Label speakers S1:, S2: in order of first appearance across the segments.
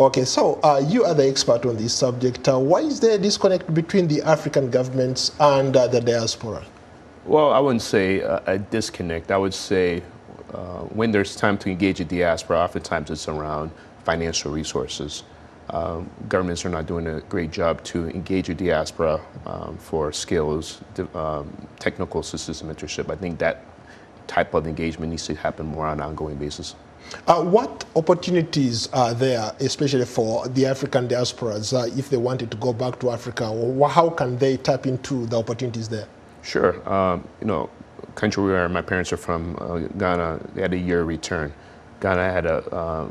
S1: Okay, so you are the expert on this subject. Why is there a disconnect between the African governments and the diaspora?
S2: Well, I wouldn't say a disconnect. I would say when there's time to engage the diaspora, oftentimes it's around financial resources. Governments are not doing a great job to engage the diaspora for skills, technical assistance, and mentorship. I think that type of engagement needs to happen more on an ongoing basis.
S1: What opportunities are there, especially for the African diasporas, if they wanted to go back to Africa? Or how can they tap into the opportunities there?
S2: Sure. Country where my parents are from, Ghana, they had a year return. Ghana had a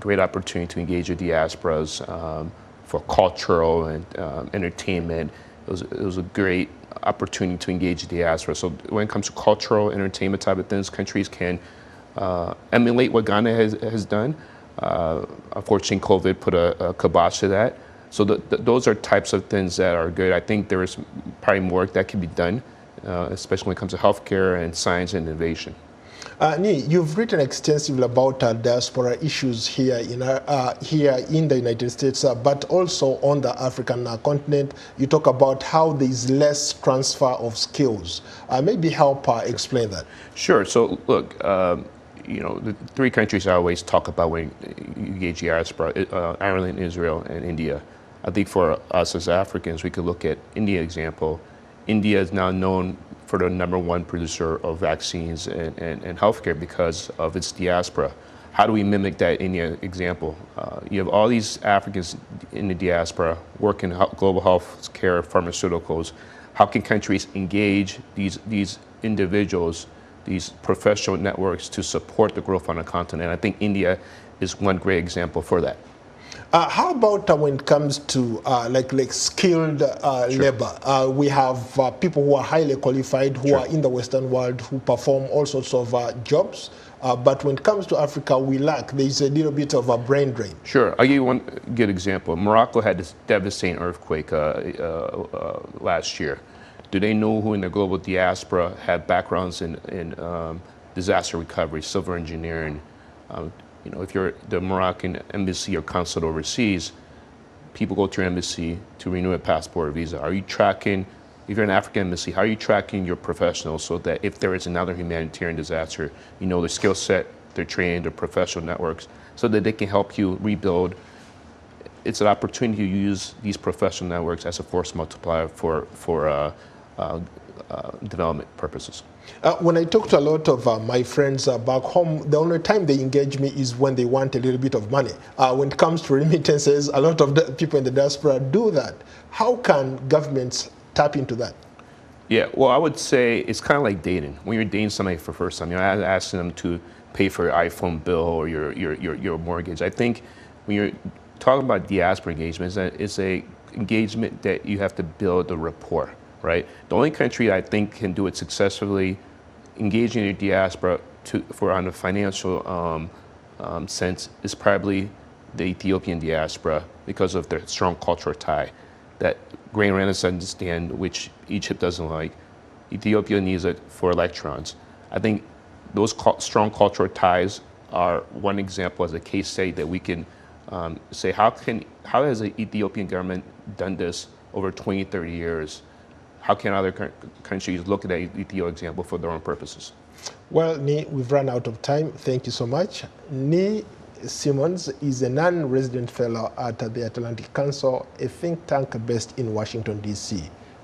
S2: great opportunity to engage with diasporas for cultural and entertainment. It was a great opportunity to engage the diaspora. So when it comes to cultural, entertainment type of things, countries can emulate what Ghana has done. Unfortunately, COVID put a kibosh to that. So those are types of things that are good. I think there is probably more work that can be done, especially when it comes to healthcare and science and innovation.
S1: Nii, you've written extensively about diaspora issues here in the United States, but also on the African continent. You talk about how there is less transfer of skills. Maybe help explain that.
S2: Sure. So look, the three countries I always talk about when you engage diaspora: Ireland, Israel, and India. I think for us as Africans, we could look at India example. India is now known for the #1 producer of vaccines and healthcare because of its diaspora. How do we mimic that India example? You have all these Africans in the diaspora working in global health care, pharmaceuticals. How can countries engage these individuals, these professional networks to support the growth on the continent? I think India is one great example for that.
S1: How about when it comes to like skilled labor? We have people who are highly qualified, who are in the Western world, who perform all sorts of jobs. But when it comes to Africa, we lack. There's a little bit of a brain drain.
S2: Sure. I'll give you one good example. Morocco had this devastating earthquake last year. Do they know who in the global diaspora have backgrounds in disaster recovery, civil engineering? If you're the Moroccan embassy or consulate overseas, people go to your embassy to renew a passport or visa. Are you tracking, if you're an African embassy, how are you tracking your professionals so that if there is another humanitarian disaster, you know their skill set, their training, their professional networks, so that they can help you rebuild? It's an opportunity to use these professional networks as a force multiplier for development purposes.
S1: When I talk to a lot of my friends back home, the only time they engage me is when they want a little bit of money. When it comes to remittances, a lot of the people in the diaspora do that. How can governments tap into that?
S2: Yeah, well, I would say it's kind of like dating. When you're dating somebody for the first time, you're asking them to pay for your iPhone bill or your mortgage. I think when you're talking about diaspora engagement, it's a engagement that you have to build a rapport. Right? The only country I think can do it successfully, engaging your diaspora on a financial sense, is probably the Ethiopian diaspora because of their strong cultural tie. That grain Renaissance understand, which Egypt doesn't like. Ethiopia needs it for electrons. I think those strong cultural ties are one example as a case study that we can say, how has the Ethiopian government done this over 20, 30 years? How can other countries look at the Ethiopia example for their own purposes?
S1: Well, Nii, we've run out of time. Thank you so much. Nii Simmonds is a non-resident fellow at the Atlantic Council, a think tank based in Washington, D.C.